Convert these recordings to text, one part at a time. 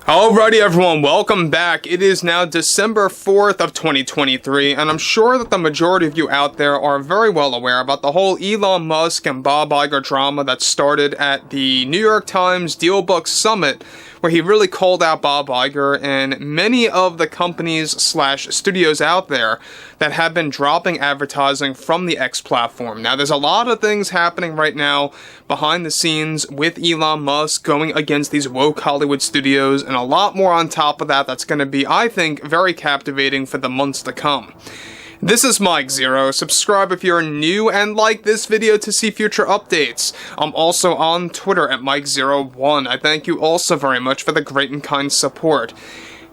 Alrighty everyone, welcome back. It is now December 4th of 2023, and I'm sure that the majority of you out there are very well aware about the whole Elon Musk and Bob Iger drama that started at the New York Times DealBook Summit, where he really called out Bob Iger and many of the companies/studios out there that have been dropping advertising from the X platform. Now, there's a lot of things happening right now behind the scenes with Elon Musk going against these woke Hollywood studios, and a lot more on top of that that's going to be, I think, very captivating for the months to come. This is Mike Zero. Subscribe if you're new and like this video to see future updates. I'm also on Twitter at Mike01. I thank you also very much for the great and kind support.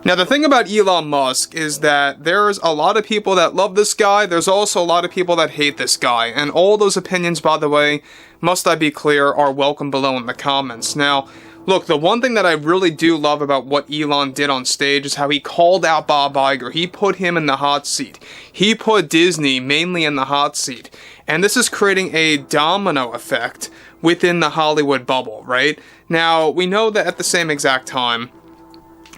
Now, the thing about Elon Musk is that there's a lot of people that love this guy, there's also a lot of people that hate this guy, and all those opinions, by the way, must I be clear, are welcome below in the comments. Now, look, the one thing that I really do love about what Elon did on stage is how he called out Bob Iger. He put him in the hot seat. He put Disney mainly in the hot seat. And this is creating a domino effect within the Hollywood bubble, right? Now, we know that at the same exact time,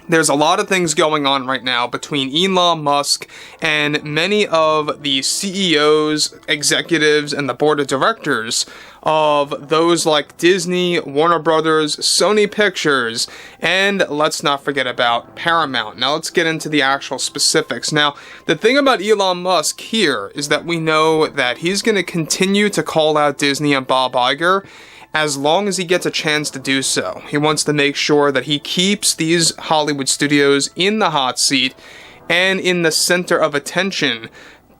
there's a lot of things going on right now between Elon Musk and many of the CEOs, executives, and the board of directors of those like Disney, Warner Brothers, Sony Pictures, and let's not forget about Paramount. Now let's get into the actual specifics. Now, the thing about Elon Musk here is that we know that he's going to continue to call out Disney and Bob Iger as long as he gets a chance to do so. He wants to make sure that he keeps these Hollywood studios in the hot seat and in the center of attention,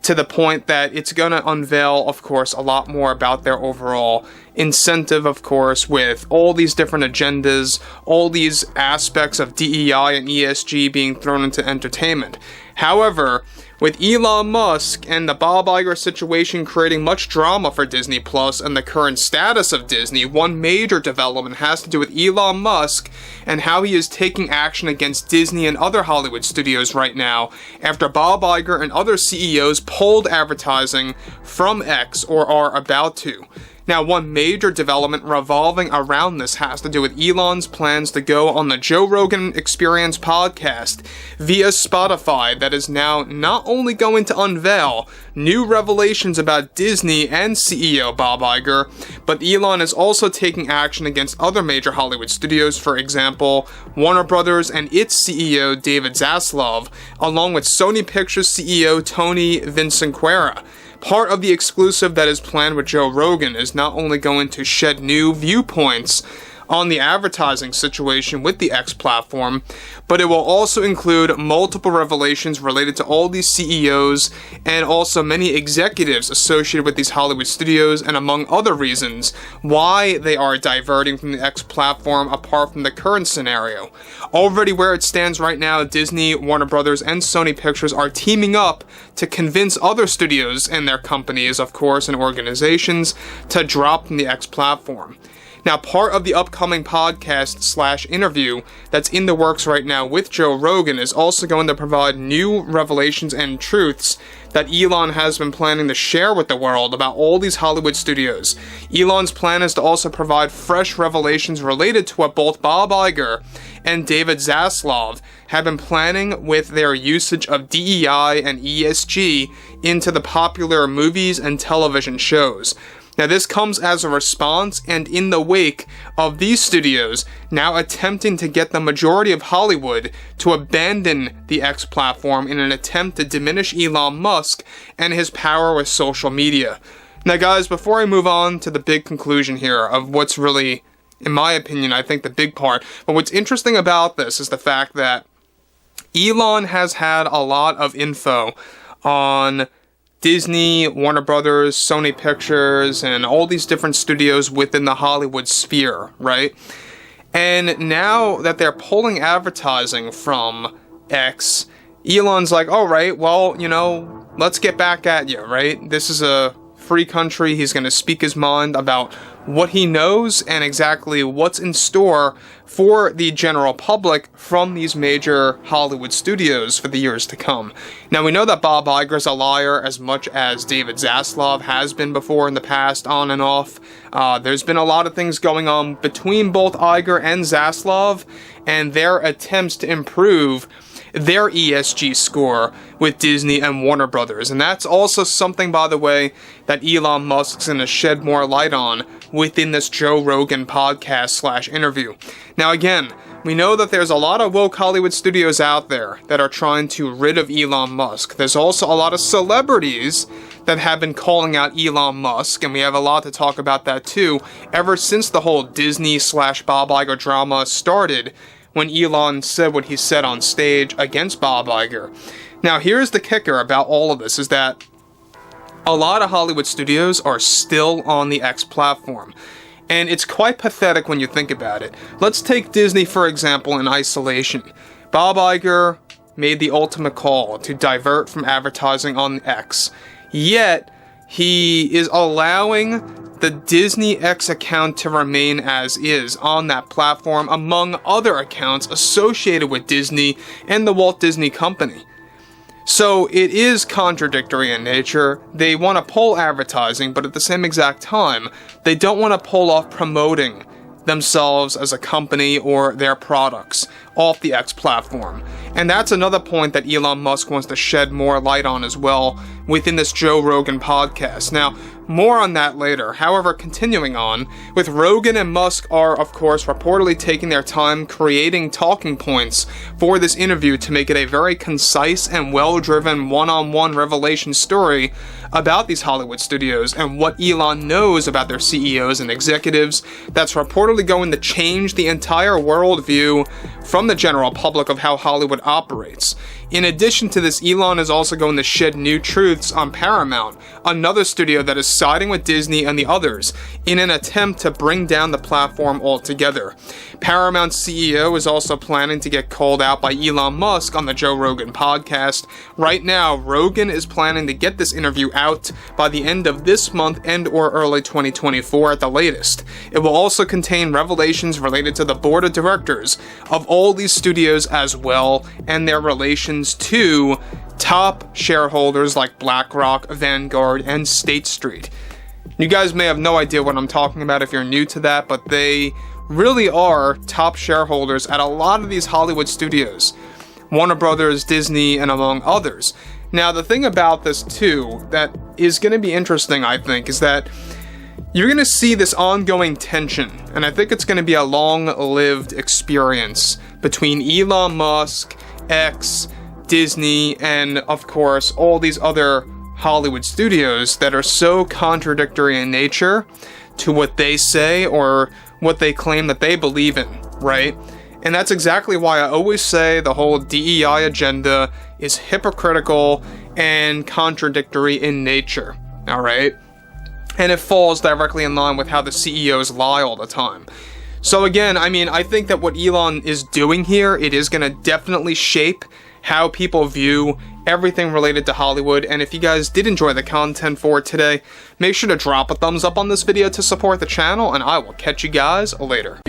to the point that it's going to unveil, of course, a lot more about their overall incentive, of course, with all these different agendas, all these aspects of DEI and ESG being thrown into entertainment. However, with Elon Musk and the Bob Iger situation creating much drama for Disney Plus and the current status of Disney, one major development has to do with Elon Musk and how he is taking action against Disney and other Hollywood studios right now after Bob Iger and other CEOs pulled advertising from X, or are about to. Now, one major development revolving around this has to do with Elon's plans to go on the Joe Rogan Experience podcast via Spotify that is now not only going to unveil new revelations about Disney and CEO Bob Iger, but Elon is also taking action against other major Hollywood studios, for example, Warner Brothers and its CEO David Zaslav, along with Sony Pictures CEO Tony Vinciquerra. Part of the exclusive that is planned with Joe Rogan is not only going to shed new viewpoints on the advertising situation with the X platform, but it will also include multiple revelations related to all these CEOs and also many executives associated with these Hollywood studios, and among other reasons why they are diverting from the X platform apart from the current scenario. Already where it stands right now, Disney, Warner Brothers, and Sony Pictures are teaming up to convince other studios and their companies, of course, and organizations to drop from the X platform. Now, part of the upcoming podcast/interview that's in the works right now with Joe Rogan is also going to provide new revelations and truths that Elon has been planning to share with the world about all these Hollywood studios. Elon's plan is to also provide fresh revelations related to what both Bob Iger and David Zaslav have been planning with their usage of DEI and ESG into the popular movies and television shows. Now, this comes as a response and in the wake of these studios now attempting to get the majority of Hollywood to abandon the X platform in an attempt to diminish Elon Musk and his power with social media. Now, guys, before I move on to the big conclusion here of what's really, in my opinion, I think the big part, but what's interesting about this is the fact that Elon has had a lot of info on Disney, Warner Brothers, Sony Pictures, and all these different studios within the Hollywood sphere, right? And now that they're pulling advertising from X, Elon's like, all right, well, let's get back at you, right? This is a free country. He's going to speak his mind about what he knows and exactly what's in store for the general public from these major Hollywood studios for the years to come. Now, we know that Bob Iger's a liar as much as David Zaslav has been before in the past, on and off. There's been a lot of things going on between both Iger and Zaslav and their attempts to improve their ESG score with Disney and Warner Brothers. And that's also something, by the way, that Elon Musk's going to shed more light on within this Joe Rogan podcast / interview. Now, again, we know that there's a lot of woke Hollywood studios out there that are trying to rid of Elon Musk. There's also a lot of celebrities that have been calling out Elon Musk, and we have a lot to talk about that too, ever since the whole Disney / Bob Iger drama started, when Elon said what he said on stage against Bob Iger. Now, here's the kicker about all of this, is that a lot of Hollywood studios are still on the X platform. And it's quite pathetic when you think about it. Let's take Disney, for example, in isolation. Bob Iger made the ultimate call to divert from advertising on X. Yet, he is allowing the Disney X account to remain as is on that platform, among other accounts associated with Disney and the Walt Disney Company. So it is contradictory in nature. They want to pull advertising, but at the same exact time, they don't want to pull off promoting themselves as a company or their products off the X platform. And that's another point that Elon Musk wants to shed more light on as well within this Joe Rogan podcast. Now, more on that later. However, continuing on, with Rogan and Musk are, of course, reportedly taking their time creating talking points for this interview to make it a very concise and well-driven one-on-one revelation story about these Hollywood studios and what Elon knows about their CEOs and executives that's reportedly going to change the entire worldview from the general public of how Hollywood operates. In addition to this, Elon is also going to shed new truths on Paramount, another studio that is siding with Disney and the others in an attempt to bring down the platform altogether. Paramount's CEO is also planning to get called out by Elon Musk on the Joe Rogan podcast. Right now, Rogan is planning to get this interview out by the end of this month and or early 2024 at the latest. It will also contain revelations related to the board of directors of all these studios as well, and their relations to top shareholders like BlackRock, Vanguard, and State Street. You guys may have no idea what I'm talking about if you're new to that, but they really are top shareholders at a lot of these Hollywood studios. Warner Brothers, Disney, and among others. Now, the thing about this too that is going to be interesting, I think, is that you're going to see this ongoing tension, and I think it's going to be a long-lived experience between Elon Musk, X, Disney, and of course all these other Hollywood studios that are so contradictory in nature to what they say or what they claim that they believe in, right? And that's exactly why I always say the whole DEI agenda is hypocritical and contradictory in nature, alright? And it falls directly in line with how the CEOs lie all the time. So again, I mean, I think that what Elon is doing here, it is going to definitely shape how people view everything related to Hollywood. And if you guys did enjoy the content for today, make sure to drop a thumbs up on this video to support the channel, and I will catch you guys later.